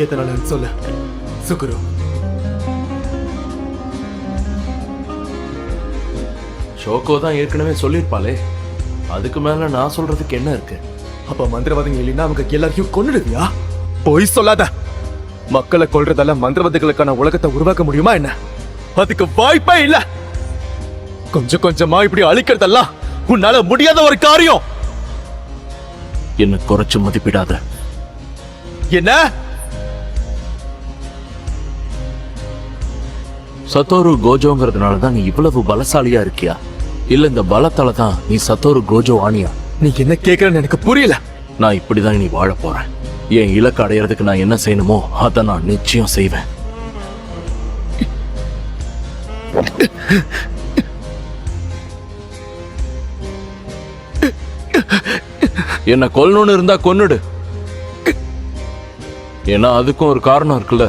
எதனால சொல்லு சுகுரு. ஷோகோ தான் ஏற்கனவே சொல்லிருப்பாளே, அதுக்கு மேல நான் சொல்றதுக்கு என்ன இருக்கு? அப்ப மந்திரவாதிங்க இல்லைன்னா அவங்க எல்லாரையும் கொன்னுடுவியா? பொய் சொல்லாத. மக்களை கொல்றதால மந்திரவாதிகளுக்கான உலகத்தை உருவாக்க முடியுமா என்ன? அதுக்கு வாய்ப்பே இல்ல. கொஞ்சம் கொஞ்சமா இப்படி அழிக்கிறதெல்லாம் உன்னால முடியாத ஒரு காரியம். என்ன குறைச்சு மதிப்பிடாத. என்ன? சத்தோரு கோஜோங்கிறதுனால தான் நீ இவ்வளவு பலசாலியா இருக்கியா, இல்ல இந்த பலத்தால தான் நீ சத்தோரு கோஜோ ஆனியா? நீ என்ன கேக்குறன்னு எனக்கு புரியல. நான் இப்படிதான் நீ வாழ போறேன். என் இலக்கு அடையறதுக்கு நான் என்ன செய்யணுமோ அதை நான் நிச்சயம் செய்வேன். என்ன கொல்லணும்னு இருந்தா கொன்னுடு. ஏன்னா அதுக்கும் ஒரு காரணம் இருக்குல்ல.